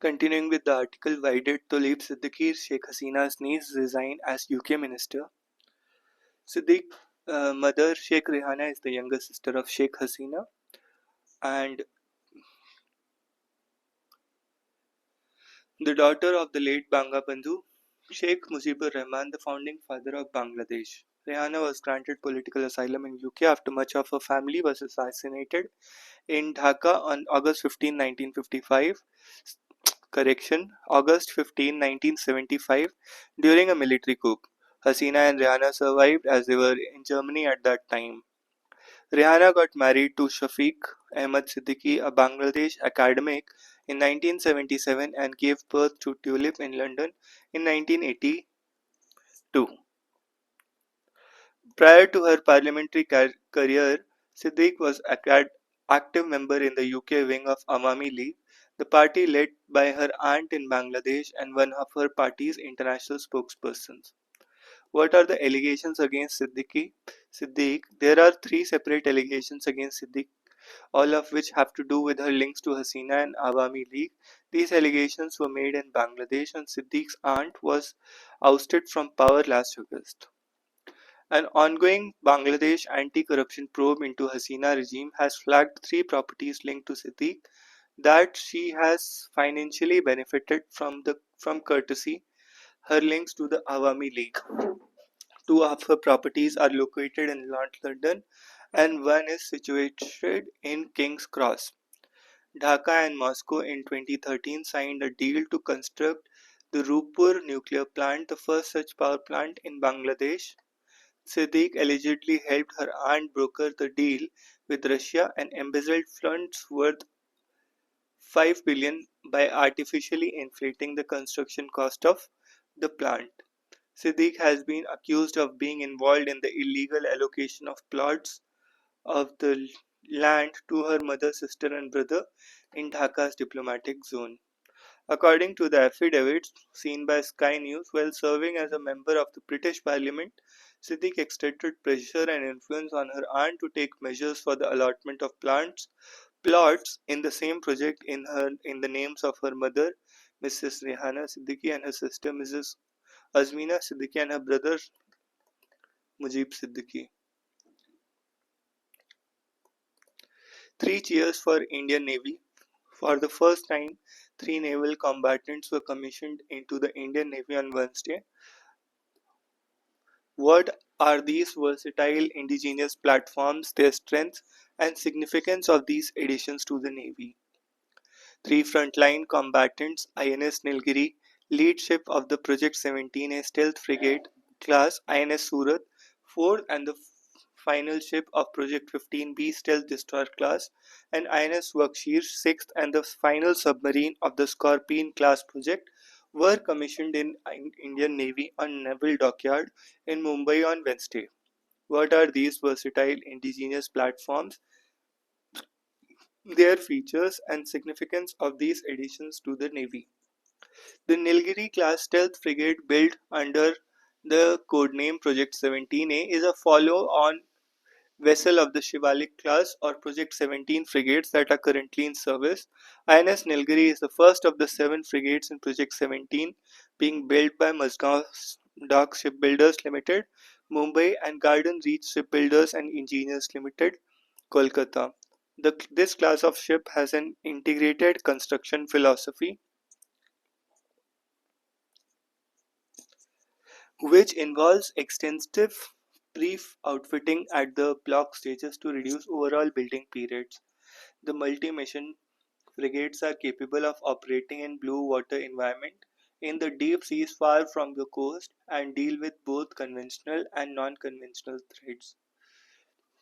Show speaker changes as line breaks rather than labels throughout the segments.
Continuing with the article, why did Tulip Siddiqui, Sheikh Hasina's niece, resign as UK minister? Siddiq, mother Sheikh Rehana is the younger sister of Sheikh Hasina, and the daughter of the late Banga Bandhu, Sheikh Mujibur Rahman, the founding father of Bangladesh. Rehana was granted political asylum in UK after much of her family was assassinated in Dhaka on August 15, 1955. August 15, 1975, during a military coup. Hasina and Rihanna survived as they were in Germany at that time. Rihanna got married to Shafiq Ahmad Siddiqui, a Bangladesh academic, in 1977 and gave birth to Tulip in London in 1982. Prior to her parliamentary career, Siddiq was an active member in the UK wing of Awami League, the party led by her aunt in Bangladesh and one of her party's international spokespersons. What are the allegations against Siddiq? There are three separate allegations against Siddiq, all of which have to do with her links to Hasina and Awami League. These allegations were made in Bangladesh, and Siddiq's aunt was ousted from power last August. An ongoing Bangladesh anti-corruption probe into Hasina regime has flagged three properties linked to Siddiq that she has financially benefited from courtesy her links to the Awami League. Two of her properties are located in North London and one is situated in King's Cross. Dhaka and Moscow in 2013 signed a deal to construct the Rupur nuclear plant, the first such power plant in Bangladesh. Siddiq allegedly helped her aunt broker the deal with Russia and embezzled funds worth 5 billion by artificially inflating the construction cost of the plant. Siddiq has been accused of being involved in the illegal allocation of plots of the land to her mother, sister, and brother in Dhaka's diplomatic zone. According to the affidavits seen by Sky News, while serving as a member of the British Parliament, Siddiq exerted pressure and influence on her aunt to take measures for the allotment of plots in the same project in the names of her mother, Mrs. Rehana Siddiqui, and her sister, Mrs. Azmina Siddiqui, and her brother, Mujib Siddiqui. Three cheers for Indian Navy. For the first time, three naval combatants were commissioned into the Indian Navy on Wednesday. What are these versatile indigenous platforms, their strengths, and significance of these additions to the Navy? Three frontline combatants, INS Nilgiri, lead ship of the Project 17A stealth frigate class INS Surat, fourth and the final ship of Project 15B stealth destroyer class, and INS Wakshir, sixth and the final submarine of the Scorpion class project, were commissioned in Indian Navy on Naval Dockyard in Mumbai on Wednesday. What are these versatile indigenous platforms, their features, and significance of these additions to the Navy? The Nilgiri class stealth frigate, built under the codename Project 17A, is a follow-on vessel of the Shivalik class or Project 17 frigates that are currently in service. INS Nilgiri is the first of the 7 frigates in Project 17, being built by Mazgaon Dock Shipbuilders Limited, Mumbai, and Garden Reach Shipbuilders and Engineers Limited, Kolkata. This class of ship has an integrated construction philosophy which involves extensive pre-outfitting at the block stages to reduce overall building periods. The multi-mission frigates are capable of operating in blue water environment in the deep seas far from the coast and deal with both conventional and non-conventional threats.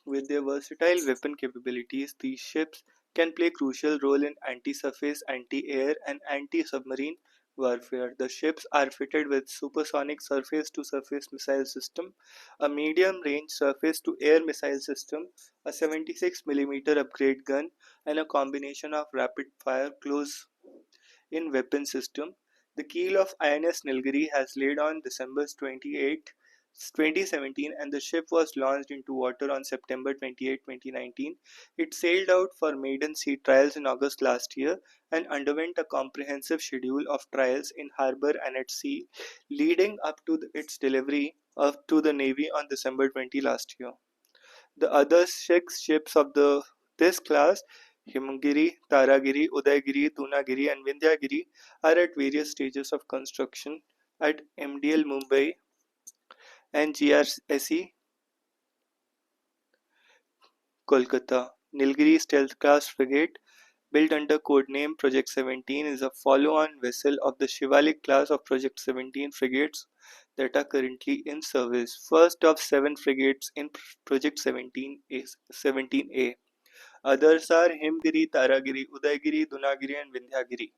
With their versatile weapon capabilities, these ships can play a crucial role in anti-surface, anti-air, and anti-submarine warfare. The ships are fitted with supersonic surface-to-surface missile system, a medium-range surface-to-air missile system, a 76 mm upgrade gun, and a combination of rapid-fire close-in weapon system. The keel of INS Nilgiri has laid on December 28, 2017, and the ship was launched into water on September 28, 2019. It sailed out for maiden sea trials in August last year and underwent a comprehensive schedule of trials in harbor and at sea, leading up to its delivery to the Navy on December 20 last year. The other six ships of this class, Himgiri, Taragiri, Udaygiri, Tunagiri, and Vindhyagiri, are at various stages of construction at MDL Mumbai and GRSE Kolkata. Nilgiri Stealth Class Frigate, built under codename Project 17, is a follow-on vessel of the Shivalik class of Project 17 frigates that are currently in service. First of seven frigates in Project 17 is 17A. Others are Himgiri, Taragiri, Udaygiri, Dunagiri, and Vindhyagiri.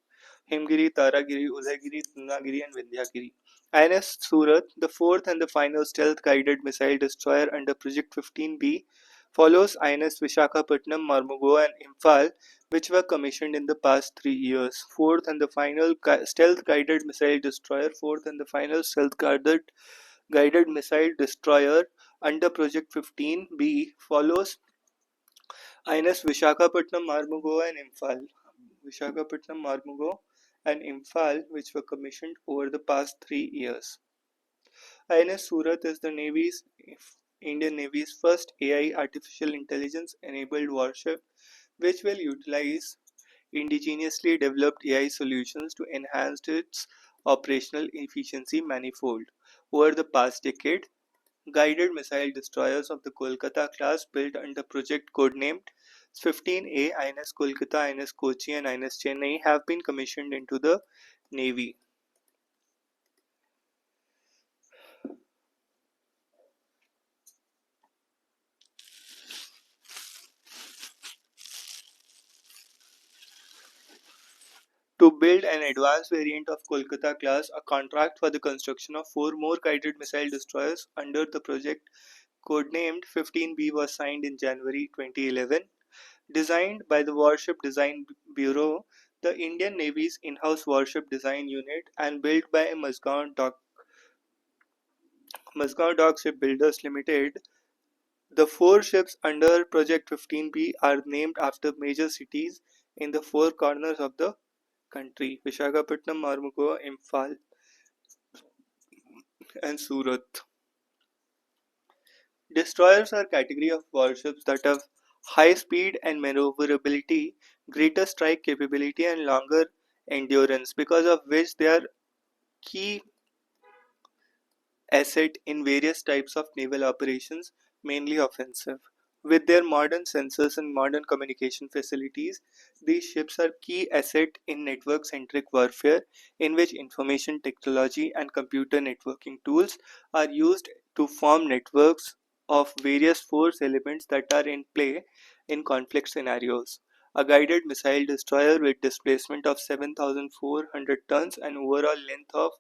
Himgiri, Taragiri, Udaygiri, Dunagiri, and Vindhyagiri. INS Surat, the fourth and the final stealth-guided missile destroyer under Project 15B, follows INS Vishakhapatnam, Marmugao, and Imphal, which were commissioned in the past 3 years. Fourth and the final stealth-guided missile destroyer, fourth and the final stealth-guided missile destroyer under Project 15B follows INS Vishakhapatnam, Marmugao, and Imphal. Vishakhapatnam, Marmugao, and Imphal, which were commissioned over the past 3 years. INS Surat is the Indian Navy's first AI artificial intelligence enabled warship, which will utilize indigenously developed AI solutions to enhance its operational efficiency manifold. Over the past decade, guided missile destroyers of the Kolkata class, built under project codenamed 15A, INS Kolkata, INS Kochi, and INS Chennai, have been commissioned into the Navy. To build an advanced variant of Kolkata class, a contract for the construction of four more guided missile destroyers under the project codenamed 15B was signed in January 2011. Designed by the Warship Design Bureau, the Indian Navy's in-house warship design unit, and built by Mazgaon Dock Shipbuilders Limited, the four ships under Project 15B are named after major cities in the four corners of the country: Visakhapatnam, Marmugao, Imphal, and Surat. Destroyers are a category of warships that have high speed and maneuverability, greater strike capability, and longer endurance, because of which they are key asset in various types of naval operations, mainly offensive. With their modern sensors and modern communication facilities, these ships are key asset in network-centric warfare, in which information technology and computer networking tools are used to form networks of various force elements that are in play in conflict scenarios. A guided missile destroyer with displacement of 7,400 tons and overall length of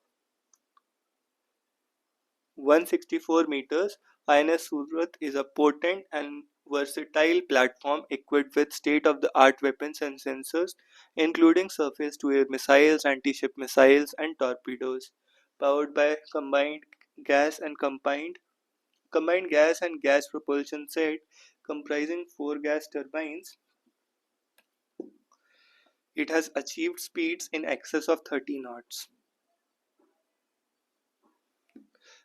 164 meters, INS Surat is a potent and versatile platform equipped with state-of-the-art weapons and sensors, including surface-to-air missiles, anti-ship missiles, and torpedoes. Powered by combined gas and gas propulsion set comprising four gas turbines, it has achieved speeds in excess of 30 knots.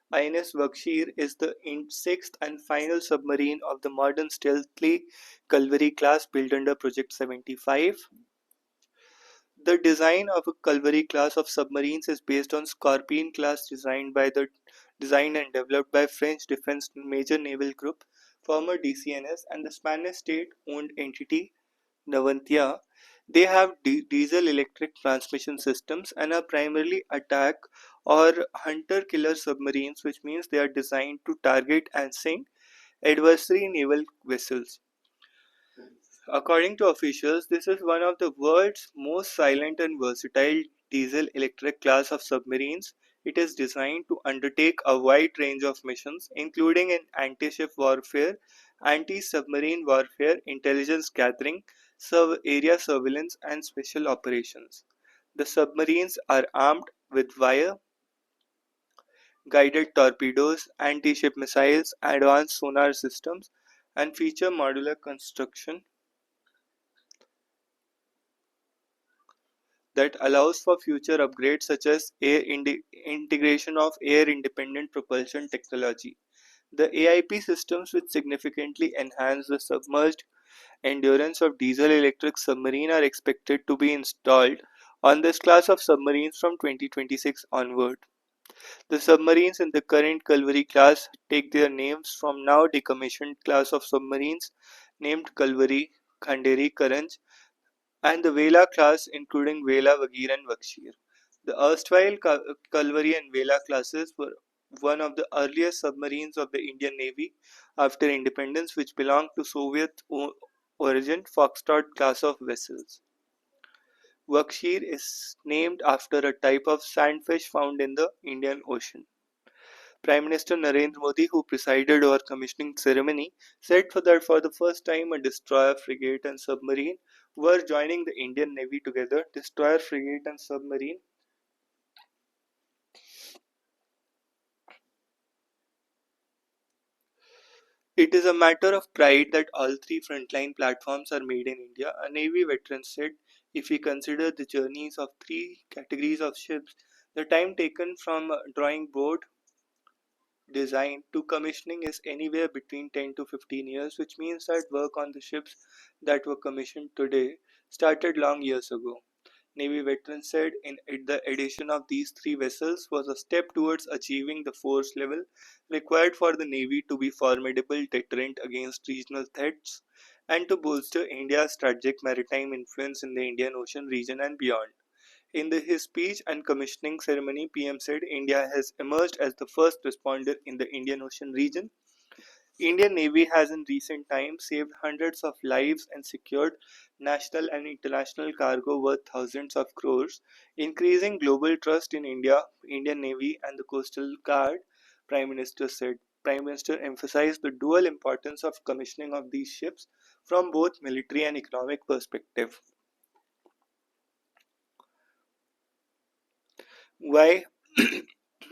INS Berkshire is the sixth and final submarine of the modern stealthy Calvary class built under Project 75. The design of a Calvary class of submarines is based on Scorpion class designed and developed by French Defense Major Naval Group, former DCNS, and the Spanish state-owned entity Navantia. They have diesel-electric transmission systems and are primarily attack or hunter-killer submarines, which means they are designed to target and sink adversary naval vessels. According to officials, this is one of the world's most silent and versatile diesel-electric class of submarines. It is designed to undertake a wide range of missions, including in anti-ship warfare, anti-submarine warfare, intelligence gathering, area surveillance, and special operations. The submarines are armed with guided torpedoes, anti-ship missiles, advanced sonar systems, and feature modular construction that allows for future upgrades such as integration of air-independent propulsion technology. The AIP systems, which significantly enhance the submerged endurance of diesel-electric submarine, are expected to be installed on this class of submarines from 2026 onward. The submarines in the current Kalvari class take their names from now decommissioned class of submarines named Kalvari, Khanderi, Karanj, and the Vela class including Vela, Vagir and Vakshir. The erstwhile Kalvari and Vela classes were one of the earliest submarines of the Indian Navy after independence, which belonged to Soviet origin Foxtrot class of vessels. Vakshir is named after a type of sandfish found in the Indian Ocean. Prime Minister Narendra Modi, who presided over commissioning ceremony, said that for the first time a destroyer, frigate and submarine were joining the Indian Navy together. Destroyer, frigate and submarine. It is a matter of pride that all three frontline platforms are made in India, a Navy veteran said. If we consider the journeys of three categories of ships, the time taken from drawing board design to commissioning is anywhere between 10 to 15 years, which means that work on the ships that were commissioned today started long years ago. Navy veterans said the addition of these three vessels was a step towards achieving the force level required for the Navy to be formidable deterrent against regional threats and to bolster India's strategic maritime influence in the Indian Ocean region and beyond. In his speech and commissioning ceremony, PM said India has emerged as the first responder in the Indian Ocean region. Indian Navy has in recent times saved hundreds of lives and secured national and international cargo worth thousands of crores, increasing global trust in Indian Navy and the Coastal Guard, Prime Minister said. Prime Minister emphasized the dual importance of commissioning of these ships from both military and economic perspective. Why,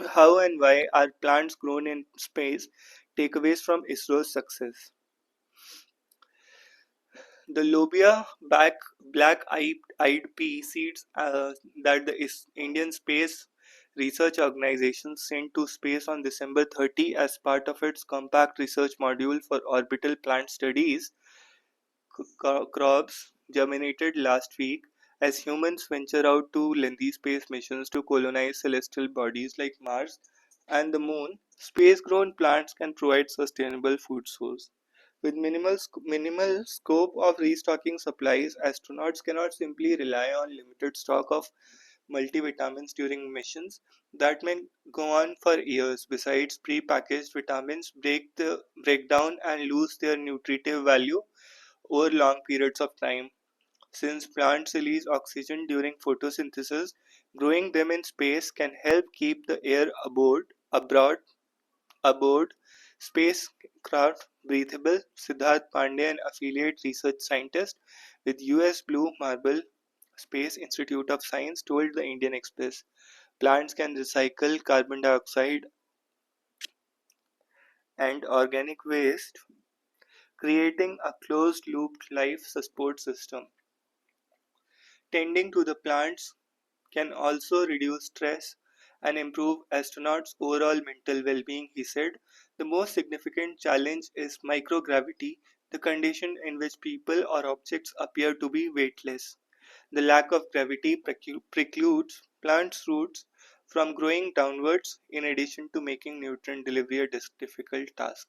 how, and why are plants grown in space takeaways from ISRO's success? The lobia black-eyed pea seeds that the Indian Space Research Organization sent to space on December 30 as part of its compact research module for orbital plant studies crops germinated last week as humans venture out to lengthy space missions to colonize celestial bodies like Mars and the Moon. Space-grown plants can provide sustainable food source. With minimal scope of restocking supplies, astronauts cannot simply rely on limited stock of multivitamins during missions that may go on for years. Besides, pre-packaged vitamins break down and lose their nutritive value over long periods of time. Since plants release oxygen during photosynthesis, growing them in space can help keep the air aboard spacecraft breathable. Siddharth Pandey, an affiliate research scientist with US Blue Marble Space Institute of Science, told the Indian Express, plants can recycle carbon dioxide and organic waste, creating a closed-loop life support system. Tending to the plants can also reduce stress and improve astronauts' overall mental well-being, he said. The most significant challenge is microgravity, the condition in which people or objects appear to be weightless. The lack of gravity precludes plants' roots from growing downwards, in addition to making nutrient delivery a difficult task.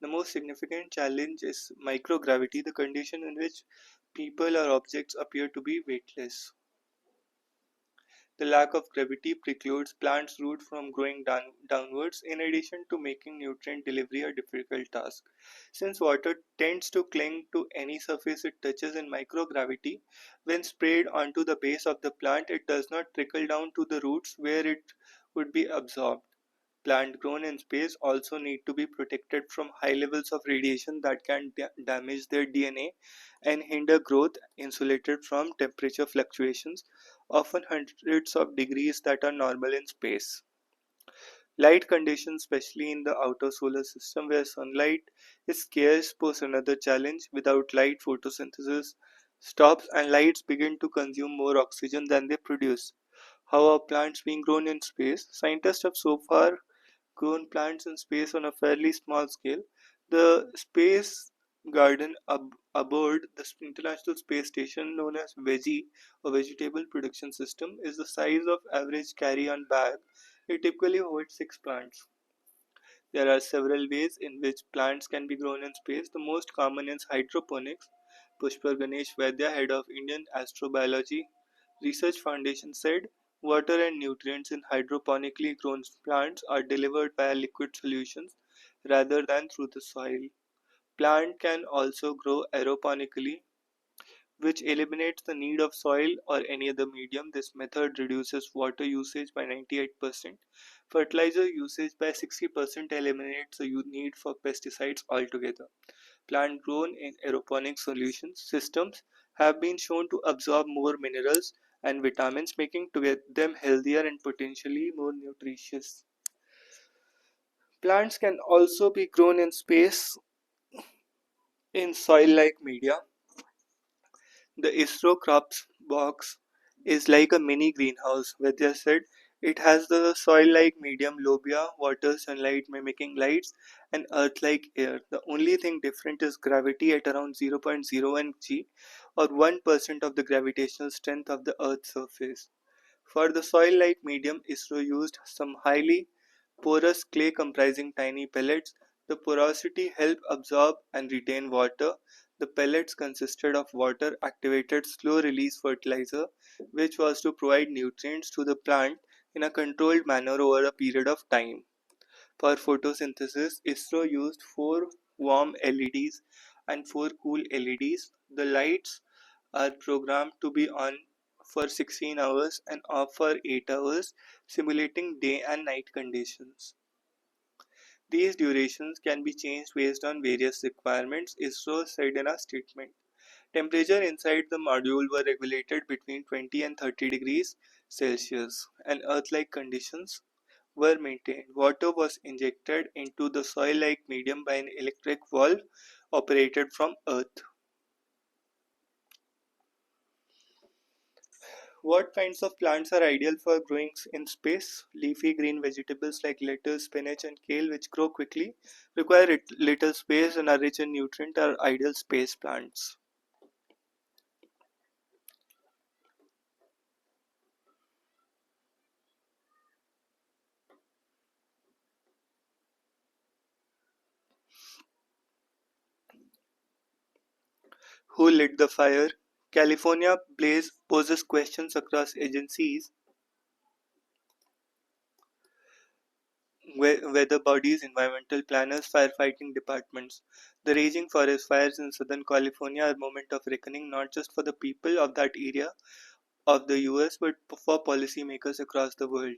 The most significant challenge is microgravity, the condition in which people or objects appear to be weightless. The lack of gravity precludes plants' roots from growing downwards, in addition to making nutrient delivery a difficult task. Since water tends to cling to any surface it touches in microgravity, when sprayed onto the base of the plant, it does not trickle down to the roots where it would be absorbed. Plants grown in space also need to be protected from high levels of radiation that can damage their DNA and hinder growth, insulated from temperature fluctuations, often hundreds of degrees that are normal in space. Light conditions, especially in the outer solar system where sunlight is scarce, pose another challenge. Without light, photosynthesis stops and lights begin to consume more oxygen than they produce. How are plants being grown in space? Scientists have so far grown plants in space on a fairly small scale. The space garden aboard the International Space Station, known as VEGI or Vegetable Production System, is the size of average carry-on bag. It typically holds 6 plants. There are several ways in which plants can be grown in space. The most common is hydroponics. Pushpar Ganesh Vaidya, head of Indian Astrobiology Research Foundation, said water and nutrients in hydroponically grown plants are delivered via liquid solutions rather than through the soil. Plant can also grow aeroponically, which eliminates the need of soil or any other medium. This method reduces water usage by 98%, fertilizer usage by 60%, eliminates the need for pesticides altogether. Plant grown in aeroponic solutions systems have been shown to absorb more minerals and vitamins, making them healthier and potentially more nutritious. Plants can also be grown in space in soil like media. The ISRO crops box is like a mini greenhouse. Vedya said it has the soil-like medium lobia, water, sunlight mimicking lights, and earth-like air. The only thing different is gravity at around 0.01 g or 1% of the gravitational strength of the Earth's surface. For the soil-like medium, ISRO used some highly porous clay comprising tiny pellets. The porosity helped absorb and retain water. The pellets consisted of water-activated slow-release fertilizer, which was to provide nutrients to the plant in a controlled manner over a period of time. For photosynthesis, ISRO used 4 warm LEDs and 4 cool LEDs. The lights are programmed to be on for 16 hours and off for 8 hours, simulating day and night conditions. These durations can be changed based on various requirements, ISRO said in a statement. Temperature inside the module were regulated between 20 and 30 degrees Celsius, and Earth-like conditions were maintained. Water was injected into the soil-like medium by an electric valve operated from Earth. What kinds of plants are ideal for growing in space? Leafy green vegetables like lettuce, spinach, and kale, which grow quickly, require little space and are rich in nutrient, are ideal space plants. Who lit the fire? California blaze poses questions across agencies, weather bodies, environmental planners, firefighting departments. The raging forest fires in Southern California are a moment of reckoning not just for the people of that area of the US but for policymakers across the world.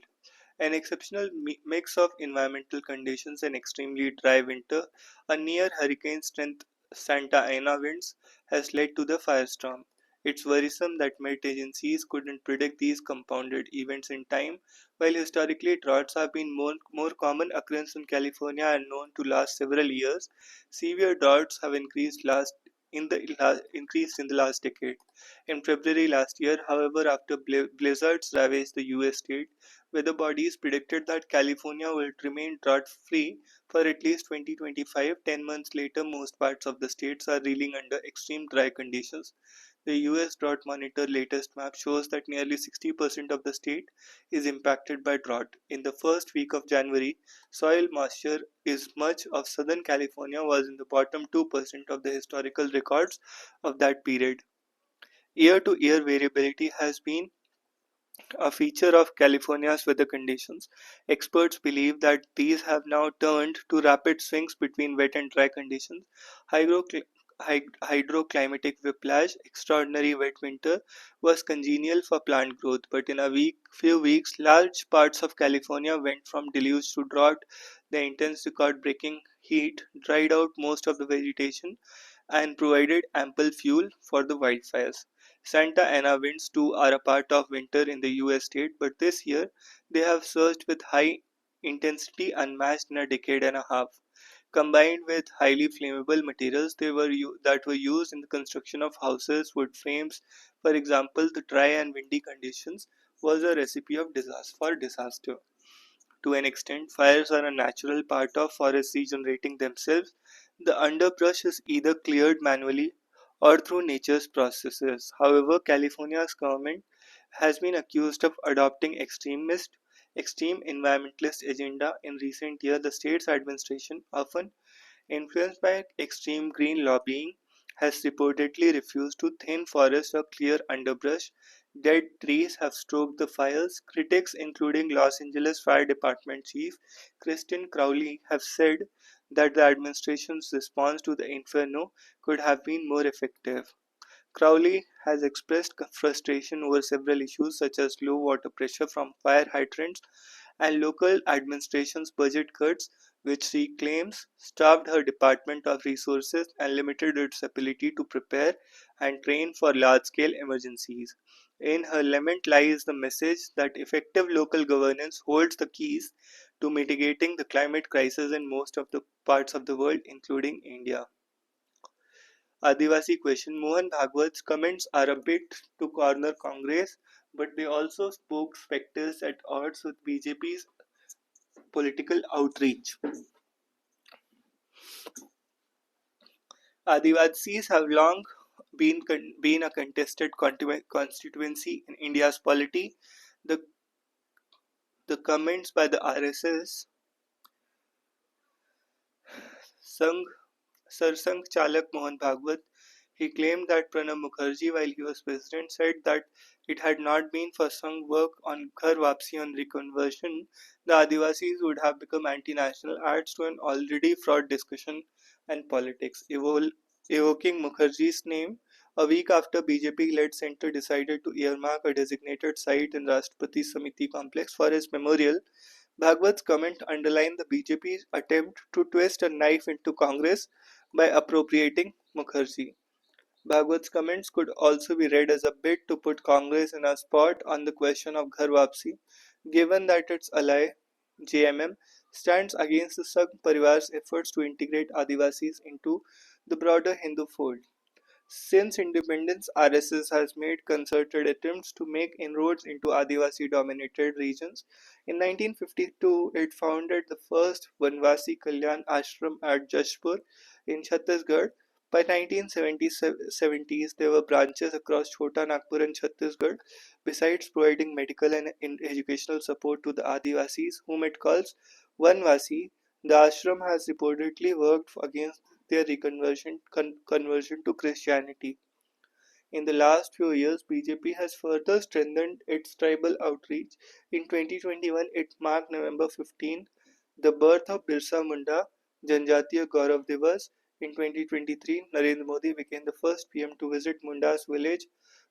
An exceptional mix of environmental conditions and extremely dry winter, a near hurricane strength Santa Ana winds, has led to the firestorm. It's worrisome that Met agencies couldn't predict these compounded events in time. While historically droughts have been more common occurrence in California and known to last several years, severe droughts have increased in the last decade. In February last year, however, after blizzards ravaged the US state, weather bodies predicted that California would remain drought-free for at least 2025. 10 months later, most parts of the states are reeling under extreme dry conditions. The US Drought Monitor latest map shows that nearly 60% of the state is impacted by drought. In the first week of January, soil moisture is much of Southern California was in the bottom 2% of the historical records of that period. Year to year variability has been a feature of California's weather conditions. Experts believe that these have now turned to rapid swings between wet and dry conditions. Hydrocl- Hydroclimatic whiplash, extraordinary wet winter, was congenial for plant growth, but in a few weeks, large parts of California went from deluge to drought. The intense record-breaking heat dried out most of the vegetation and provided ample fuel for the wildfires. Santa Ana winds too are a part of winter in the US state, but this year they have surged with high intensity unmatched in a decade and a half. Combined with highly flammable materials that were used in the construction of houses, wood frames, for example, the dry and windy conditions was a recipe of disaster. To an extent, fires are a natural part of forests regenerating themselves. The underbrush is either cleared manually or through nature's processes. However, California's government has been accused of adopting extreme environmentalist agenda in recent years. The state's administration, often influenced by extreme green lobbying, has reportedly refused to thin forests or clear underbrush. Dead trees have stoked the fires. Critics, including Los Angeles Fire Department Chief Kristen Crowley, have said that the administration's response to the inferno could have been more effective. Crowley has expressed frustration over several issues such as low water pressure from fire hydrants and local administration's budget cuts, which she claims starved her department of resources and limited its ability to prepare and train for large-scale emergencies. In her lament lies the message that effective local governance holds the keys to mitigating the climate crisis in most of the parts of the world, including India. Adivasi question. Mohan Bhagwat's comments are a bit to corner Congress, but they also spoke specters at odds with BJP's political outreach. Adivasis have long been a contested constituency in India's polity. The, the comments by the RSS, Sangh Sarsang Chalak Mohan Bhagwat, he claimed that Pranab Mukherjee, while he was president, said that it had not been for Sangh work on Ghar Wapsi on reconversion, the Adivasis would have become anti-national, adds to an already fraught discussion and politics, evoking Mukherjee's name. A week after BJP-led centre decided to earmark a designated site in Rashtrapati Samiti complex for his memorial, Bhagwat's comment underlined the BJP's attempt to twist a knife into Congress by appropriating Mukherjee. Bhagwat's comments could also be read as a bid to put Congress in a spot on the question of Ghar Wapsi, given that its ally, JMM, stands against the Sangh Parivar's efforts to integrate Adivasis into the broader Hindu fold. Since independence, RSS has made concerted attempts to make inroads into Adivasi dominated regions. In 1952, it founded the first Vanvasi Kalyan Ashram at Jashpur in Chhattisgarh. By 1970s, there were branches across Chota Nagpur and Chhattisgarh, besides providing medical and educational support to the Adivasis, whom it calls Vanvasi. The ashram has reportedly worked against their conversion to Christianity. In the last few years, BJP has further strengthened its tribal outreach. In 2021, it marked November 15, the birth of Birsa Munda, Janjatiya Gaurav Divas. In 2023, Narendra Modi became the first PM to visit Munda's village,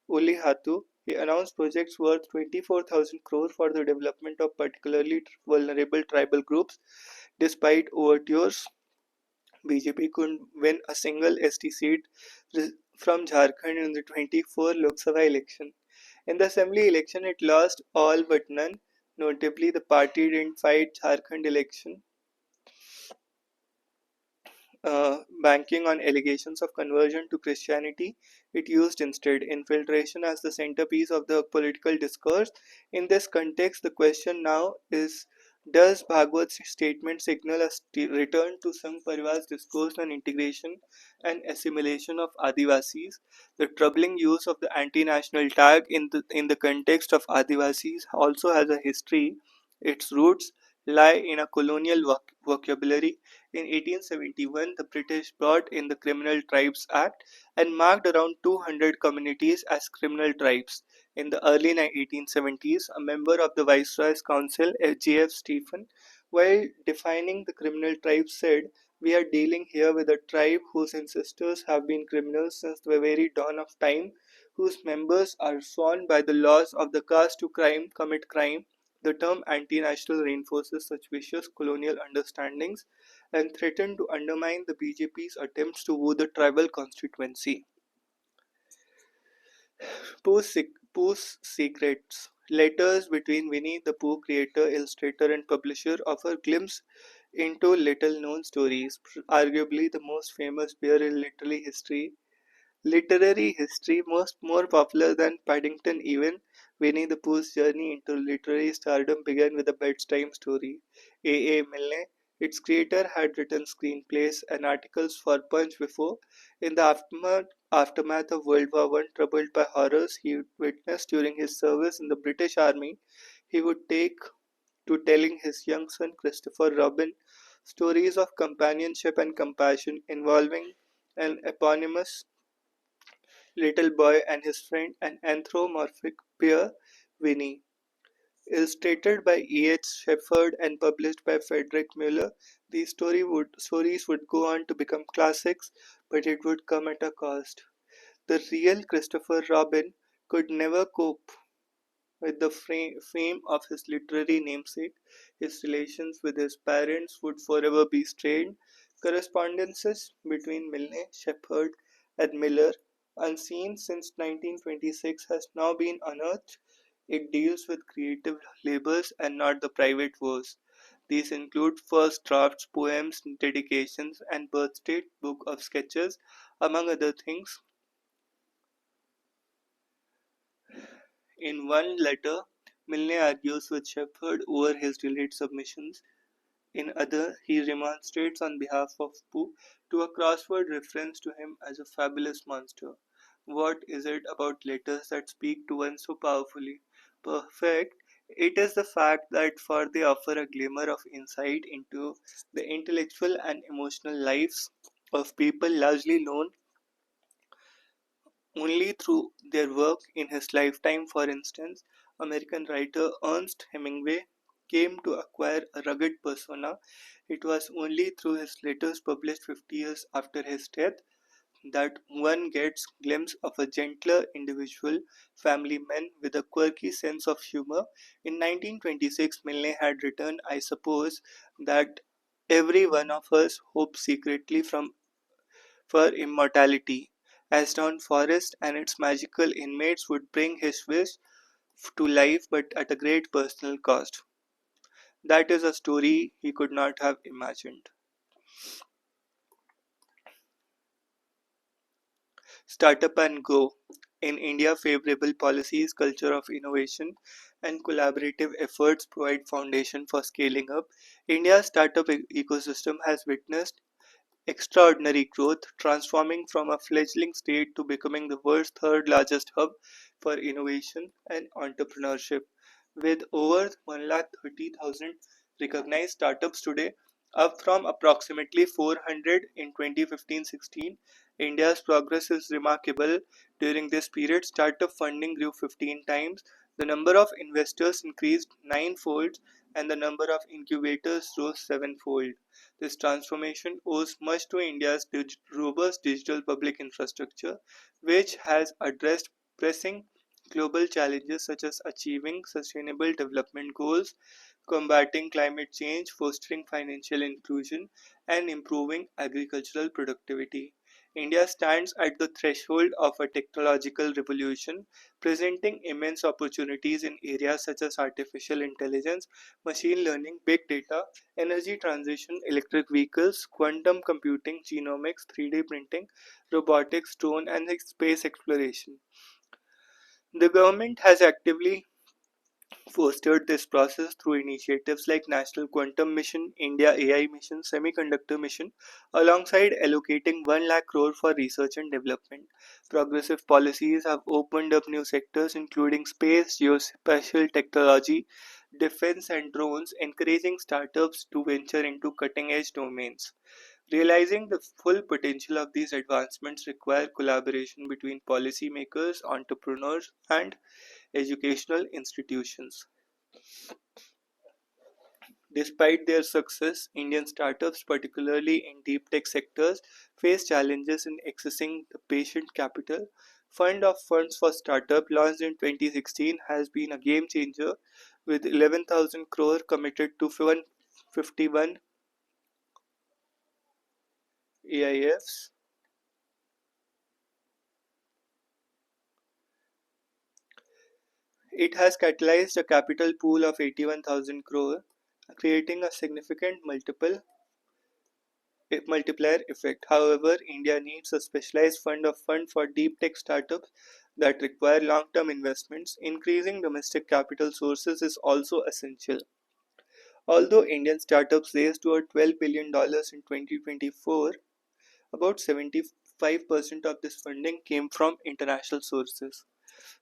Ulihatu. He announced projects worth 24,000 crore for the development of particularly vulnerable tribal groups. Despite overtures, BJP couldn't win a single ST seat from Jharkhand in the 24 Lok Sabha election. In the assembly election, it lost all but none. Notably, the party didn't fight Jharkhand election, banking on allegations of conversion to Christianity. It used instead infiltration as the centerpiece of the political discourse. In this context, the question now is, does Bhagwat's statement signal a return to Sangh Parivar's discourse on integration and assimilation of Adivasis? The troubling use of the anti-national tag in the context of Adivasis also has a history. Its roots lie in a colonial vocabulary. In 1871, the British brought in the Criminal Tribes Act and marked around 200 communities as criminal tribes. In the early 1870s, a member of the Viceroy's Council, J.F. Stephen, while defining the criminal tribes, said, "We are dealing here with a tribe whose ancestors have been criminals since the very dawn of time, whose members are sworn by the laws of the caste to commit crime." The term anti-national reinforces such vicious colonial understandings and threatened to undermine the BJP's attempts to woo the tribal constituency. Post secrets. Letters between Winnie the Pooh creator, illustrator, and publisher offer glimpse into little-known stories, arguably the most famous bear in literary history, most more popular than Paddington even. Winnie the Pooh's journey into literary stardom began with a bedtime story. A. A. Milne, its creator, had written screenplays and articles for Punch before. In the aftermath of World War One, troubled by horrors he witnessed during his service in the British Army, he would take to telling his young son Christopher Robin stories of companionship and compassion involving an eponymous little boy and his friend, an anthropomorphic bear, Winnie. Illustrated by E. H. Shepard and published by Frederick Muller, these stories would go on to become classics, but it would come at a cost. The real Christopher Robin could never cope with the fame of his literary namesake. His relations with his parents would forever be strained. Correspondences between Milne, Shepard, and Miller, unseen since 1926, has now been unearthed. It deals with creative labors and not the private woes. These include first drafts, poems, dedications, and birthday book of sketches, among other things. In one letter, Milne argues with Shepherd over his delayed submissions. In other, he remonstrates on behalf of Pooh to a crossword reference to him as a fabulous monster. What is it about letters that speak to one so powerfully? Perfect. It is the fact that for they offer a glimmer of insight into the intellectual and emotional lives of people largely known only through their work in his lifetime. For instance, American writer Ernest Hemingway came to acquire a rugged persona. It was only through his letters published 50 years after his death that one gets a glimpse of a gentler individual, family man with a quirky sense of humor. In 1926, Milne had written, I suppose that every one of us hopes secretly for immortality, as Down Forest and its magical inmates would bring his wish to life but at a great personal cost. That is a story he could not have imagined. Startup and Go. In India, favorable policies, culture of innovation, and collaborative efforts provide foundation for scaling up. India's startup ecosystem has witnessed extraordinary growth, transforming from a fledgling state to becoming the world's third largest hub for innovation and entrepreneurship. With over 130,000 recognized startups today, up from approximately 400 in 2015-16, India's progress is remarkable. During this period, startup funding grew 15 times, the number of investors increased ninefold, and the number of incubators rose sevenfold. This transformation owes much to India's robust digital public infrastructure, which has addressed pressing global challenges such as achieving sustainable development goals, combating climate change, fostering financial inclusion, and improving agricultural productivity. India stands at the threshold of a technological revolution, presenting immense opportunities in areas such as artificial intelligence, machine learning, big data, energy transition, electric vehicles, quantum computing, genomics, 3D printing, robotics, drone, and space exploration. The government has actively fostered this process through initiatives like National Quantum Mission, India AI Mission, Semiconductor Mission, alongside allocating 1 lakh crore for research and development. Progressive policies have opened up new sectors including space, geospatial technology, defense and drones, encouraging startups to venture into cutting-edge domains. Realizing the full potential of these advancements require collaboration between policymakers, entrepreneurs, and educational institutions. Despite their success, Indian startups, particularly in deep tech sectors, face challenges in accessing the patient capital. Fund of Funds for Startup, launched in 2016, has been a game changer with 11,000 crore committed to 151 AIFs. It has catalyzed a capital pool of 81,000 crore, creating a significant multiplier effect. However, India needs a specialized fund for deep tech startups that require long-term investments. Increasing domestic capital sources is also essential. Although Indian startups raised over $12 billion in 2024, about 75% of this funding came from international sources.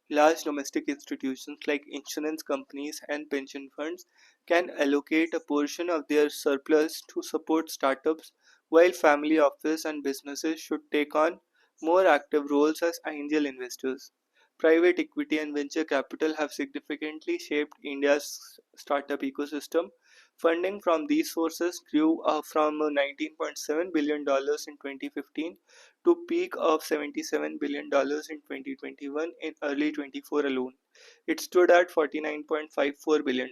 Large domestic institutions like insurance companies and pension funds can allocate a portion of their surplus to support startups, while family office and businesses should take on more active roles as angel investors. Private equity and venture capital have significantly shaped India's startup ecosystem. Funding from these sources grew from $19.7 billion in 2015 to peak of $77 billion in 2021. In early 24 alone, it stood at $49.54 billion.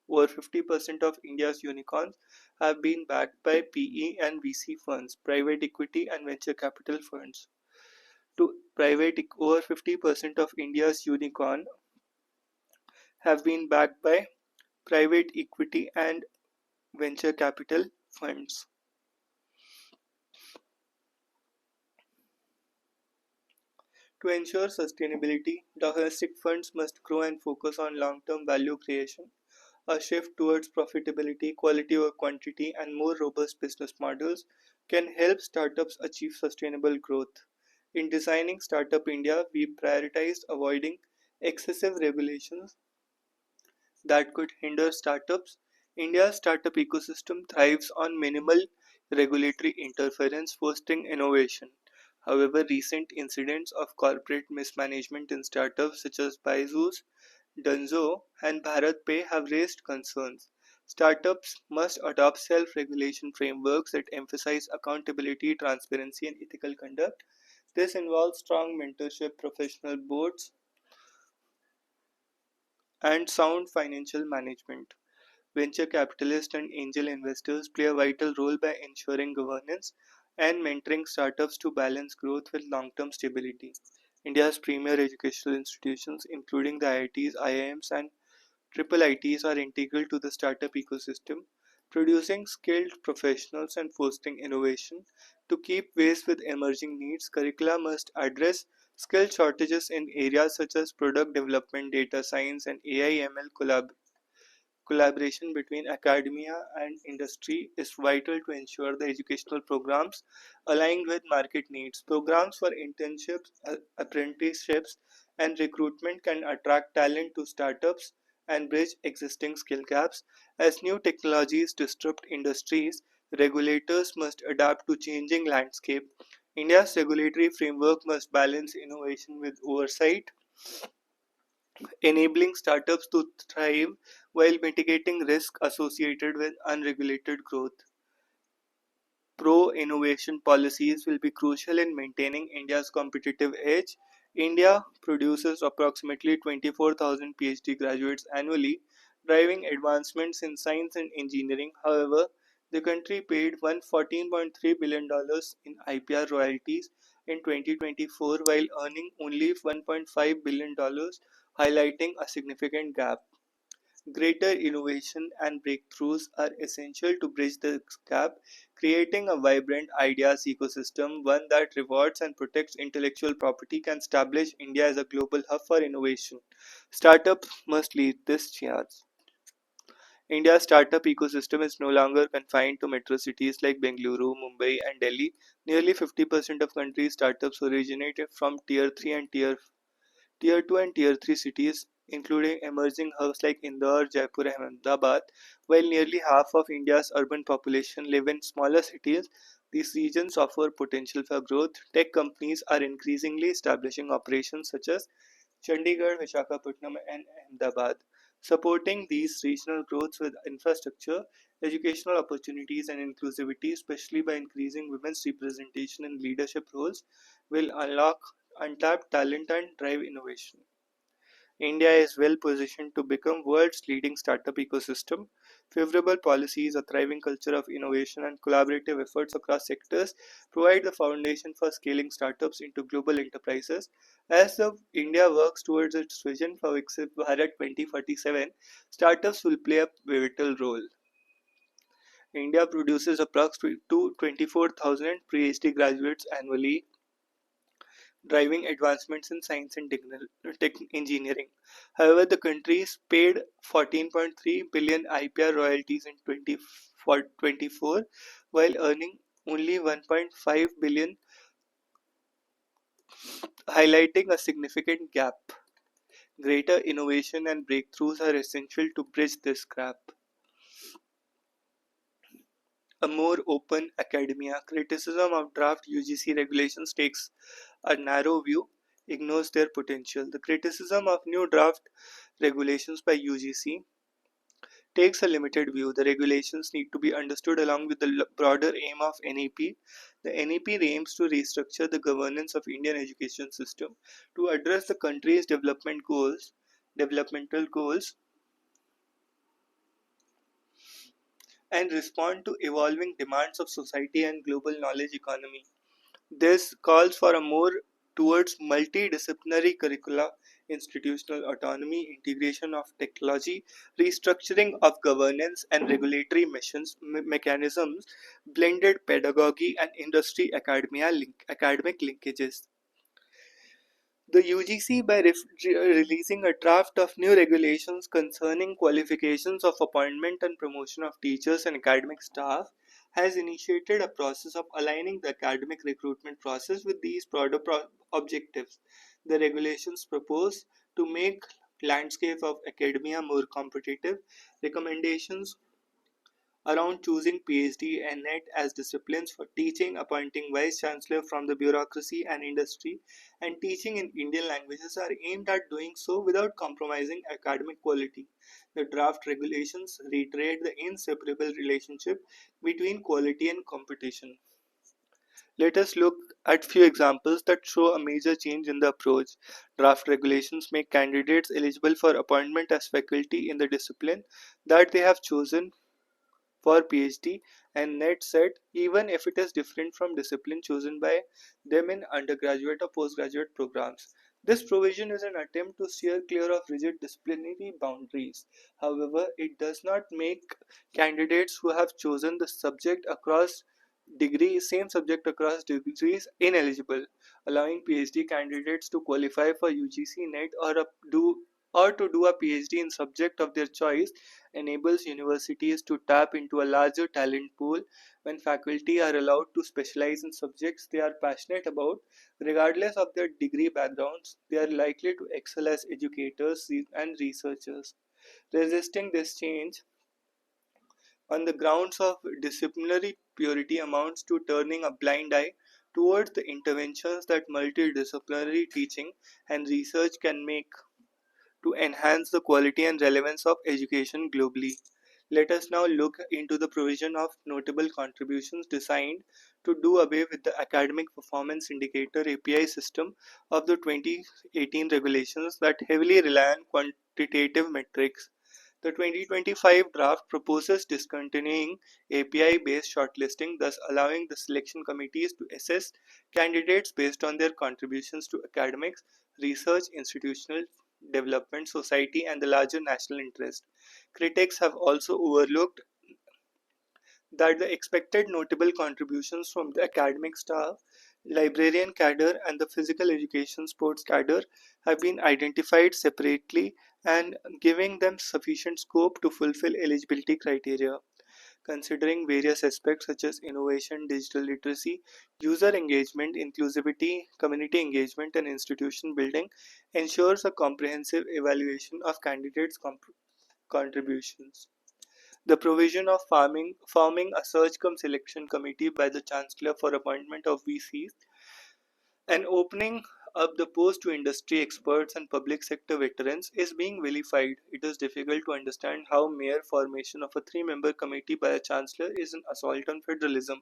Over 50% of India's unicorns have been backed by PE and VC funds, private equity and venture capital funds. Over 50% of India's unicorn have been backed by private equity and venture capital funds. To ensure sustainability, domestic funds must grow and focus on long-term value creation. A shift towards profitability, quality over quantity, and more robust business models can help startups achieve sustainable growth. In designing Startup India, we prioritized avoiding excessive regulations that could hinder startups. India's startup ecosystem thrives on minimal regulatory interference, fostering innovation. However, recent incidents of corporate mismanagement in startups such as Byju's, Dunzo, and BharatPay have raised concerns. Startups must adopt self-regulation frameworks that emphasize accountability, transparency, and ethical conduct. This involves strong mentorship, professional boards, and sound financial management. Venture capitalists and angel investors play a vital role by ensuring governance and mentoring startups to balance growth with long-term stability. India's premier educational institutions, including the IITs, IIMs, and triple ITs, are integral to the startup ecosystem, producing skilled professionals and fostering innovation. To keep pace with emerging needs, curricula must address skill shortages in areas such as product development, data science, and AI/ML. Collaboration between academia and industry is vital to ensure the educational programs align with market needs. Programs for internships, apprenticeships, and recruitment can attract talent to startups and bridge existing skill gaps. As new technologies disrupt industries, regulators must adapt to changing landscape. India's regulatory framework must balance innovation with oversight, enabling startups to thrive while mitigating risk associated with unregulated growth. Pro-innovation policies will be crucial in maintaining India's competitive edge. India produces approximately 24,000 PhD graduates annually, driving advancements in science and engineering. However, the country paid $114.3 billion in IPR royalties in 2024 while earning only $1.5 billion, highlighting a significant gap. Greater innovation and breakthroughs are essential to bridge this gap, creating a vibrant ideas ecosystem, one that rewards and protects intellectual property can establish India as a global hub for innovation. Startups must lead this charge. India's startup ecosystem is no longer confined to metro cities like Bengaluru, Mumbai, and Delhi. Nearly 50% of country's startups originated from Tier 2 and Tier 3 cities, including emerging hubs like Indore, Jaipur, and Ahmedabad. While nearly half of India's urban population live in smaller cities, these regions offer potential for growth. Tech companies are increasingly establishing operations such as Chandigarh, Visakhapatnam, and Ahmedabad, supporting these regional growths with infrastructure, educational opportunities, and inclusivity, especially by increasing women's representation in leadership roles, will unlock untapped talent and drive innovation. India is well positioned to become world's leading startup ecosystem. Favorable policies, a thriving culture of innovation, and collaborative efforts across sectors provide the foundation for scaling startups into global enterprises. As the India works towards its vision for Viksit Bharat 2047, startups will play a pivotal role. India produces approximately 24,000 PhD graduates annually, driving advancements in science and engineering. However, the country paid 14.3 billion IPR royalties in 2024 while earning only 1.5 billion, highlighting a significant gap. Greater innovation and breakthroughs are essential to bridge this gap. A more open academia. Criticism of draft UGC regulations takes a narrow view, ignores their potential. The criticism of new draft regulations by UGC takes a limited view. The regulations need to be understood along with the broader aim of NEP. The NEP aims to restructure the governance of Indian education system to address the country's developmental goals, and respond to evolving demands of society and global knowledge economy. This calls for a more towards multidisciplinary curricula, institutional autonomy, integration of technology, restructuring of governance and regulatory mechanisms, blended pedagogy and industry academic linkages. The UGC, by releasing a draft of new regulations concerning qualifications of appointment and promotion of teachers and academic staff, has initiated a process of aligning the academic recruitment process with these broader objectives. The regulations propose to make landscape of academia more competitive. Recommendations around choosing PhD and NET as disciplines for teaching, appointing vice chancellor from the bureaucracy and industry, and teaching in Indian languages are aimed at doing so without compromising academic quality. The draft regulations reiterate the inseparable relationship between quality and competition. Let us look at few examples that show a major change in the approach. Draft regulations make candidates eligible for appointment as faculty in the discipline that they have chosen for PhD, and NET set even if it is different from discipline chosen by them in undergraduate or postgraduate programs. This provision is an attempt to steer clear of rigid disciplinary boundaries. However, it does not make candidates who have chosen the subject across same subject across degrees ineligible, allowing PhD candidates to qualify for UGC NET or to do a PhD in subject of their choice enables universities to tap into a larger talent pool. When faculty are allowed to specialize in subjects they are passionate about, regardless of their degree backgrounds, they are likely to excel as educators and researchers. Resisting this change on the grounds of disciplinary purity amounts to turning a blind eye towards the interventions that multidisciplinary teaching and research can make to enhance the quality and relevance of education globally. Let us now look into the provision of notable contributions designed to do away with the Academic Performance Indicator API system of the 2018 regulations that heavily rely on quantitative metrics. The 2025 draft proposes discontinuing API based shortlisting, thus allowing the selection committees to assess candidates based on their contributions to academics, research, institutional development, society, and the larger national interest. Critics have also overlooked that the expected notable contributions from the academic staff, librarian cadre, and the physical education sports cadre have been identified separately and giving them sufficient scope to fulfill eligibility criteria. Considering various aspects such as innovation, digital literacy, user engagement, inclusivity, community engagement, and institution building ensures a comprehensive evaluation of candidates' contributions. The provision of forming a search cum selection committee by the Chancellor for appointment of VCs and opening up the post to industry experts and public sector veterans is being vilified. It is difficult to understand how mere formation of a three-member committee by a chancellor is an assault on federalism.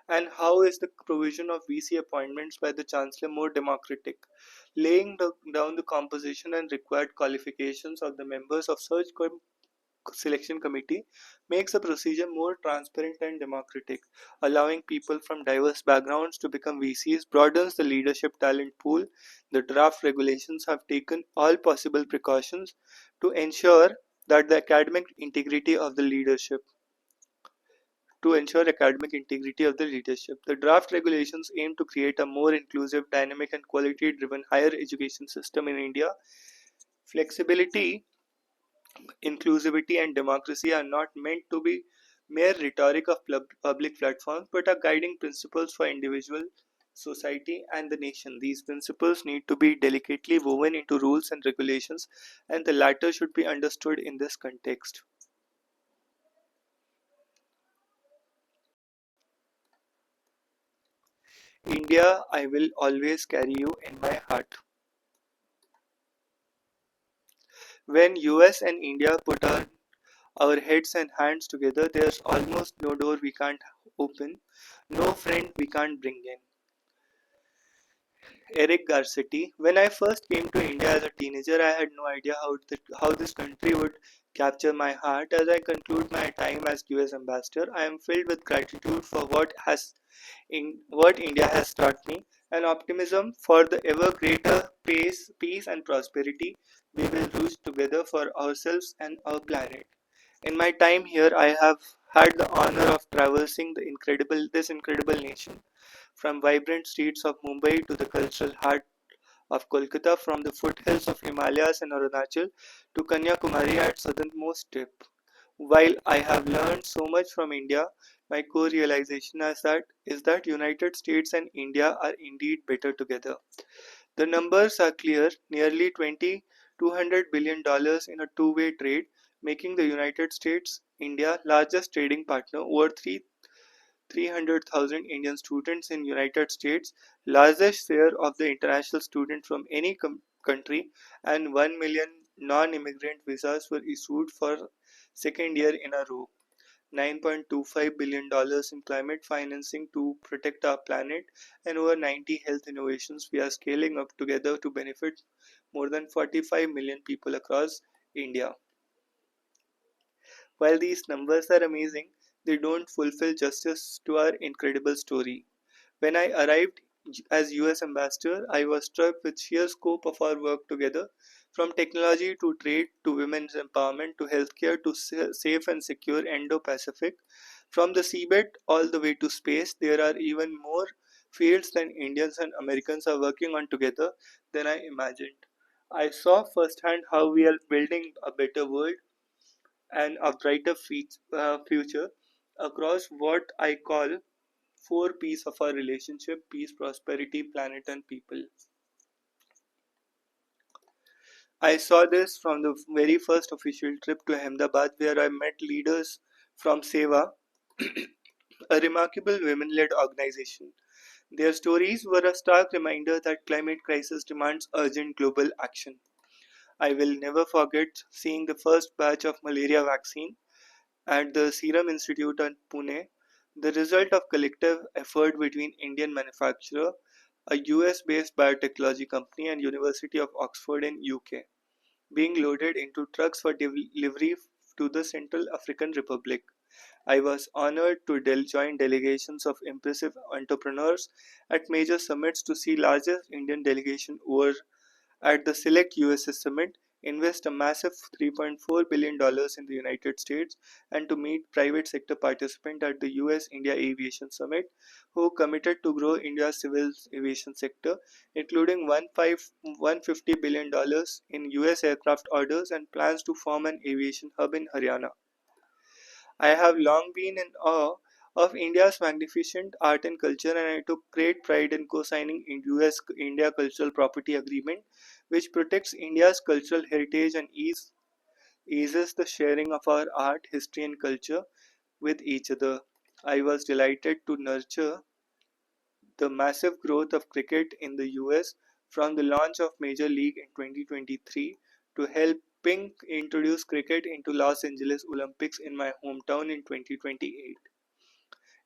And how is the provision of VC appointments by the Chancellor more democratic? Laying down the composition and required qualifications of the members of such selection committee makes the procedure more transparent and democratic. Allowing people from diverse backgrounds to become VCs broadens the leadership talent pool. The draft regulations have taken all possible precautions to ensure that the academic integrity of the leadership to ensure academic integrity of the leadership. The draft regulations aim to create a more inclusive, dynamic, and quality driven higher education system in India. Flexibility, inclusivity, and democracy are not meant to be mere rhetoric of public platforms but are guiding principles for individual, society, and the nation. These principles need to be delicately woven into rules and regulations, and the latter should be understood in this context. India, I will always carry you in my heart. When US and India put our heads and hands together, there's almost no door we can't open, no friend we can't bring in. Eric Garcetti. When I first came to India as a teenager, I had no idea how this country would capture my heart. As I conclude my time as US ambassador, I am filled with gratitude for what India has taught me, and optimism for the ever greater peace and prosperity we will reach together for ourselves and our planet. In my time here, I have had the honor of traversing this incredible nation, from vibrant streets of Mumbai to the cultural heart of Kolkata, from the foothills of Himalayas and Arunachal to Kanyakumari at southernmost tip. While I have learned so much from India, my core realization is that United States and India are indeed better together. The numbers are clear: nearly 200 billion dollars in a two-way trade, making the United States India largest trading partner. Over 300,000 Indian students in United States, largest share of the international students from any country, and 1 million non-immigrant visas were issued for second year in a row. $9.25 billion in climate financing to protect our planet, and over 90 health innovations we are scaling up together to benefit more than 45 million people across India. While these numbers are amazing, they don't fulfill justice to our incredible story. When I arrived as US Ambassador, I was struck with sheer scope of our work together, from technology to trade to women's empowerment to healthcare to safe and secure Indo-Pacific. From the seabed all the way to space, there are even more fields than Indians and Americans are working on together than I imagined. I saw firsthand how we are building a better world and a brighter future across what I call four P's of our relationship: peace, prosperity, planet, and people. I saw this from the very first official trip to Ahmedabad, where I met leaders from SEWA, a remarkable women led organization. Their stories were a stark reminder that climate crisis demands urgent global action. I will never forget seeing the first batch of malaria vaccine at the Serum Institute in Pune, the result of collective effort between Indian manufacturer, a US-based biotechnology company, and University of Oxford in UK, being loaded into trucks for delivery to the Central African Republic. I was honored to join delegations of impressive entrepreneurs at major summits, to see largest Indian delegation over at the Select USA Summit, invest a massive $3.4 billion in the United States, and to meet private sector participants at the US India Aviation Summit, who committed to grow India's civil aviation sector, including $150 billion in US aircraft orders and plans to form an aviation hub in Haryana. I have long been in awe of India's magnificent art and culture, and I took great pride in co-signing US India Cultural Property Agreement, which protects India's cultural heritage and eases the sharing of our art, history, and culture with each other. I was delighted to nurture the massive growth of cricket in the US, from the launch of Major League in 2023 to helping introduce cricket into Los Angeles Olympics in my hometown in 2028.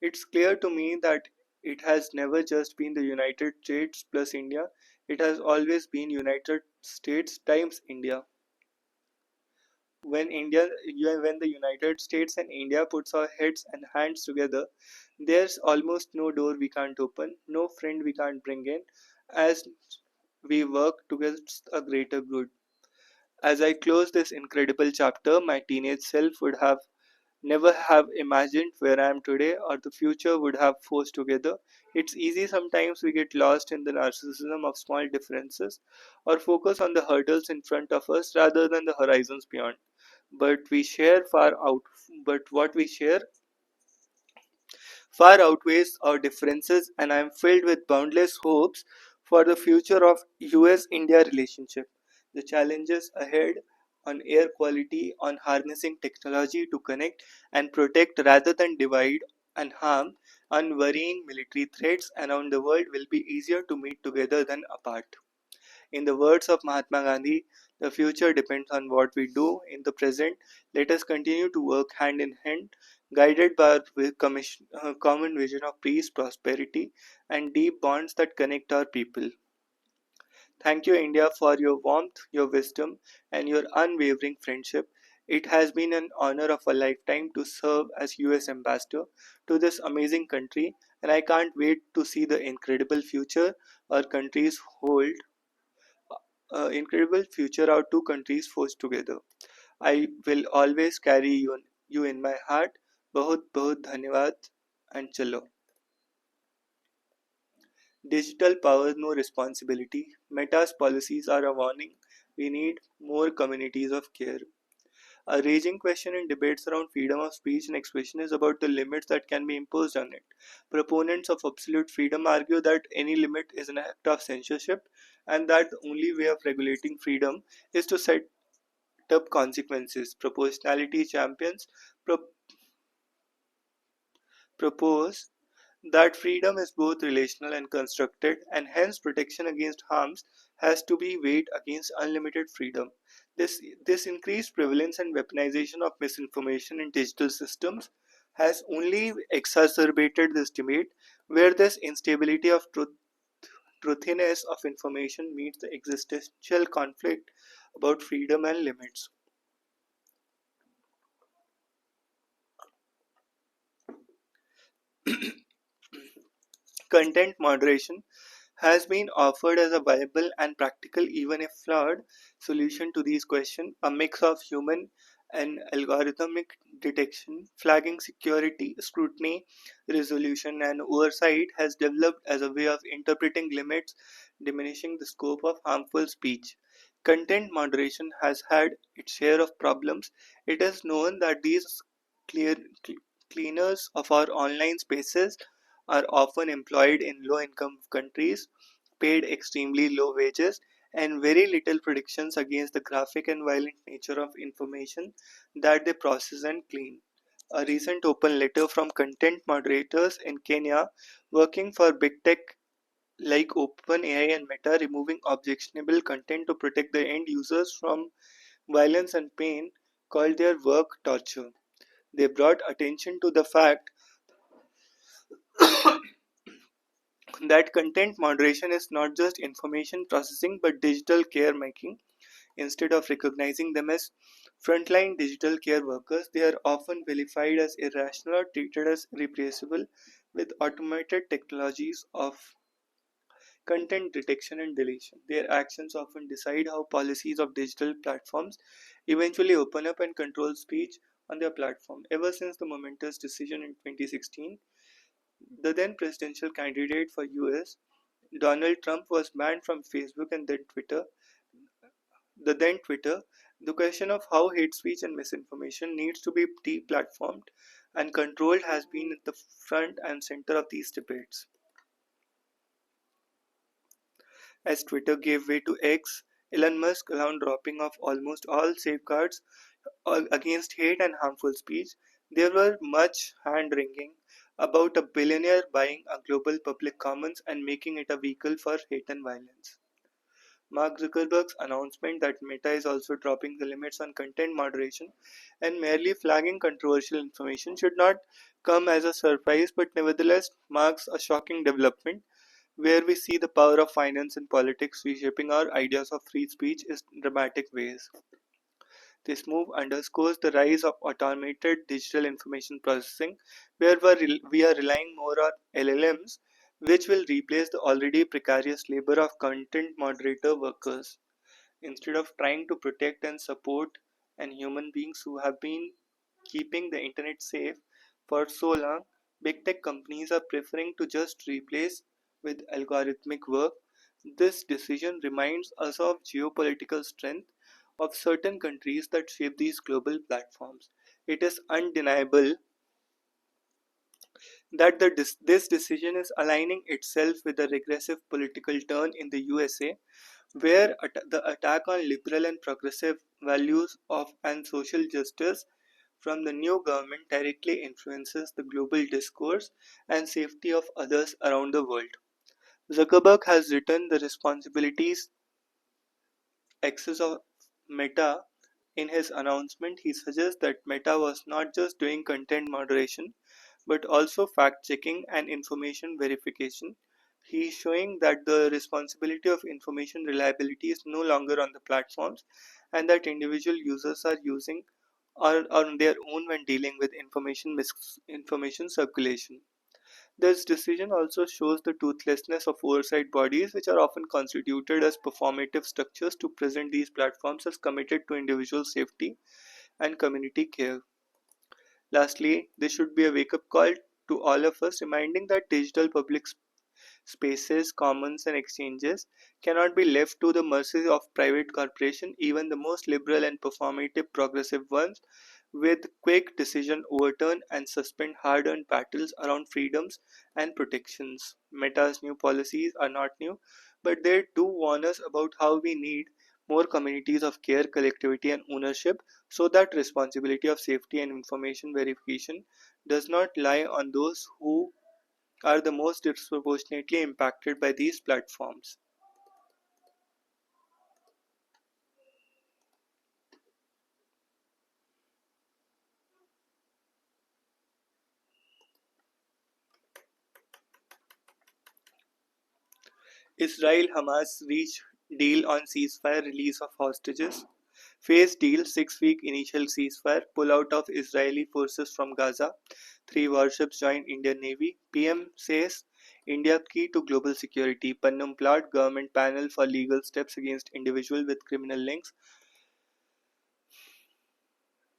It's clear to me that it has never just been the United States plus India, it has always been United States times India. When the United States and India puts our heads and hands together, there's almost no door we can't open, no friend we can't bring in, as we work towards a greater good. As I close this incredible chapter, my teenage self would have never have imagined where I am today or the future would have forced together. It's easy sometimes we get lost in the narcissism of small differences or focus on the hurdles in front of us rather than the horizons beyond. But we share far out but what we share far outweighs our differences, and I am filled with boundless hopes for the future of US India relationship. The challenges ahead on air quality, on harnessing technology to connect and protect rather than divide and harm, on worrying military threats around the world will be easier to meet together than apart. In the words of Mahatma Gandhi, the future depends on what we do in the present. Let us continue to work hand in hand, guided by our common vision of peace, prosperity, and deep bonds that connect our people. Thank you, India, for your warmth, your wisdom, and your unwavering friendship. It has been an honor of a lifetime to serve as US Ambassador to this amazing country, and I can't wait to see the incredible future our two countries forge together. I will always carry you in my heart. बहुत बहुत धन्यवाद and चलो. Digital power, no responsibility. Meta's policies are a warning. We need more communities of care. A raging question in debates around freedom of speech and expression is about the limits that can be imposed on it. Proponents of absolute freedom argue that any limit is an act of censorship and that the only way of regulating freedom is to set up consequences. Proportionality champions pro- propose that freedom is both relational and constructed, and hence protection against harms has to be weighed against unlimited freedom. This increased prevalence and weaponization of misinformation in digital systems has only exacerbated this debate, where this instability of truthiness of information meets the existential conflict about freedom and limits. Content moderation has been offered as a viable and practical, even if flawed, solution to these questions. A mix of human and algorithmic detection, flagging security, scrutiny, resolution, and oversight has developed as a way of interpreting limits, diminishing the scope of harmful speech. Content moderation has had its share of problems. It is known that these clear, cleaners of our online spaces are often employed in low income countries, paid extremely low wages, and very little protections against the graphic and violent nature of information that they process and clean. A recent open letter from content moderators in Kenya working for big tech like OpenAI and Meta removing objectionable content to protect the end users from violence and pain called their work torture. They brought attention to the fact that content moderation is not just information processing but digital care making. Instead of recognizing them as frontline digital care workers, they are often vilified as irrational or treated as irreplaceable with automated technologies of content detection and deletion. Their actions often decide how policies of digital platforms eventually open up and control speech on their platform. Ever since the momentous decision in 2016, the then presidential candidate for US, Donald Trump, was banned from Facebook and then Twitter. The question of how hate speech and misinformation needs to be deplatformed and controlled has been at the front and center of these debates. As Twitter gave way to X, Elon Musk allowed dropping of almost all safeguards against hate and harmful speech. There were much hand wringing about a billionaire buying a global public commons and making it a vehicle for hate and violence. Mark Zuckerberg's announcement that Meta is also dropping the limits on content moderation and merely flagging controversial information should not come as a surprise, but nevertheless marks a shocking development where we see the power of finance and politics reshaping our ideas of free speech in dramatic ways. This move underscores the rise of automated digital information processing, where we are relying more on LLMs, which will replace the already precarious labor of content moderator workers. Instead of trying to protect and support and human beings who have been keeping the internet safe for so long, big tech companies are preferring to just replace with algorithmic work. This decision reminds us of geopolitical strength of certain countries that shape these global platforms. It is undeniable that this decision is aligning itself with the regressive political turn in the USA, where the attack on liberal and progressive values of and social justice from the new government directly influences the global discourse and safety of others around the world. Zuckerberg has written the responsibilities axis of Meta. In his announcement, he suggests that Meta was not just doing content moderation but also fact checking and information verification. He is showing that the responsibility of information reliability is no longer on the platforms and that individual users are using are on their own when dealing with information circulation. This decision also shows the toothlessness of oversight bodies, which are often constituted as performative structures to present these platforms as committed to individual safety and community care. Lastly, this should be a wake up call to all of us, reminding that digital public spaces, commons, and exchanges cannot be left to the mercy of private corporations, even the most liberal and performative progressive ones, with quick decision overturn and suspend hard-earned battles around freedoms and protections. Meta's new policies are not new, but they do warn us about how we need more communities of care, collectivity, and ownership so that responsibility of safety and information verification does not lie on those who are the most disproportionately impacted by these platforms. Israel Hamas reach deal on ceasefire release of hostages. Phase deal 6 week initial ceasefire, pull out of Israeli forces from Gaza. Three warships join Indian Navy. PM says India key to global security. Pannam plot government panel for legal steps against individual with criminal links.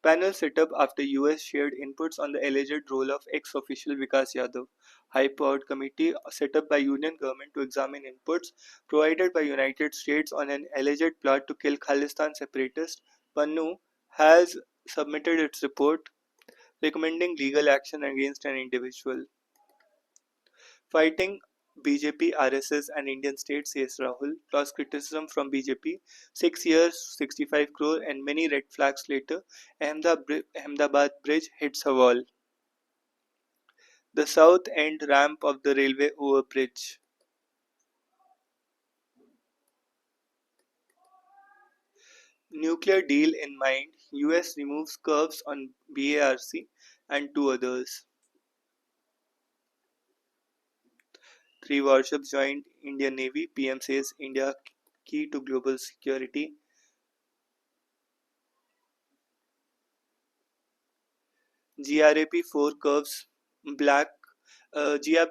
Panel set up after US shared inputs on the alleged role of ex-official Vikas Yadav. High-powered committee set up by Union government to examine inputs provided by United States on an alleged plot to kill Khalistan separatists. Pannu has submitted its report recommending legal action against an individual. Fighting BJP, RSS and Indian state, says Rahul. Plus criticism from BJP. 6 years, 65 crore and many red flags later, Ahmedabad bridge hits a wall. The south end ramp of the railway overbridge. Nuclear deal in mind, US removes curbs on BARC and two others. Three warships joined Indian Navy. PM says India key to global security. GRAP 4 curves black. GRAP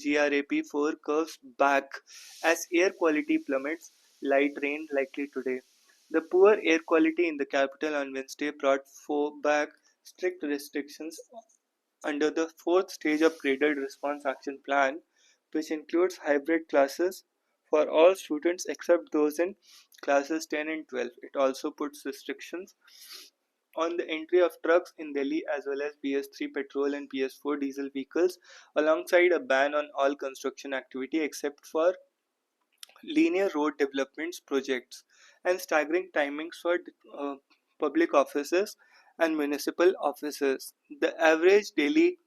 GRAP 4 curves back as air quality plummets. Light rain likely today. The poor air quality in the capital on Wednesday brought back strict restrictions under the fourth stage of graded response action plan, which includes hybrid classes for all students except those in classes 10 and 12. It also puts restrictions on the entry of trucks in Delhi as well as BS3 petrol and BS4 diesel vehicles, alongside a ban on all construction activity except for linear road developments projects, and staggering timings for uh, public offices and municipal offices. The average daily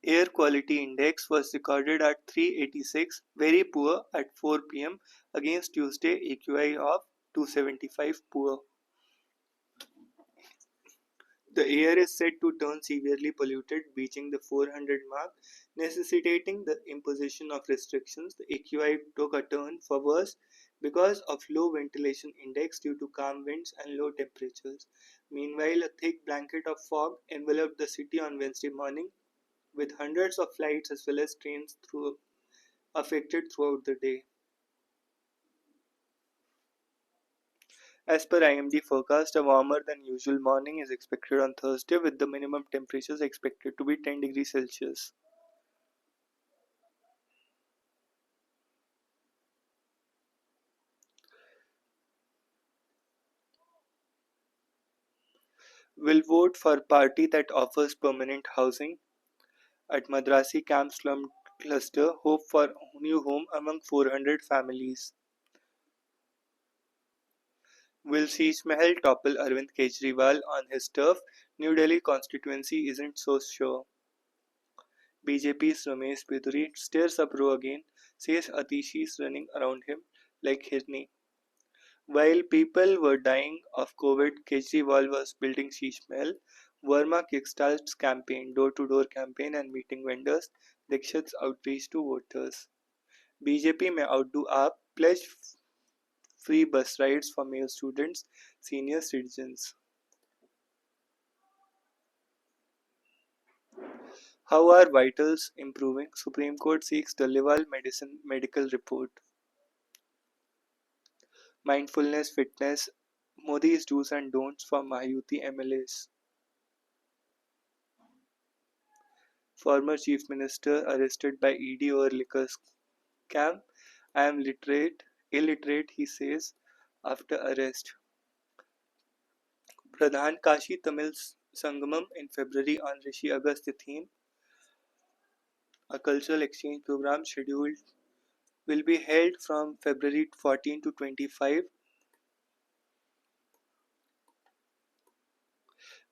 Air quality index was recorded at 386, very poor at 4 pm against Tuesday AQI of 275, poor. The air is said to turn severely polluted, reaching the 400 mark, necessitating the imposition of restrictions. The AQI took a turn for worse because of low ventilation index due to calm winds and low temperatures. Meanwhile, a thick blanket of fog enveloped the city on Wednesday morning, with hundreds of flights as well as trains affected throughout the day. As per IMD forecast, a warmer than usual morning is expected on Thursday, with the minimum temperatures expected to be 10 degrees Celsius. Will vote for party that offers permanent housing. At Madrasi Camp Slum Cluster, hope for new home among 400 families. Will Sheesh Mahal topple Arvind Kejriwal on his turf? New Delhi constituency isn't so sure. BJP's Ramesh Biduri stirs up row again, says Atishis running around him like Hirni. While people were dying of COVID, Kejriwal was building Sheesh Mahal. Verma kickstarts campaign, door-to-door campaign and meeting vendors. Dixit's outreach to voters. BJP may outdo AAP, pledge free bus rides for male students, senior citizens. How are vitals improving? Supreme Court seeks Dalliwal medicine medical report. Mindfulness, fitness, Modi's do's and don'ts for Mahayuti MLAs. Former Chief Minister arrested by ED over liquor scam. I am illiterate, he says after arrest. Pradhan Kashi Tamil Sangamam in February on Rishi Agastya theme. A cultural exchange program scheduled will be held from February 14 to 25.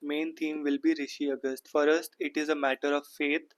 Main theme will be Rishi Agast. For us, it is a matter of faith.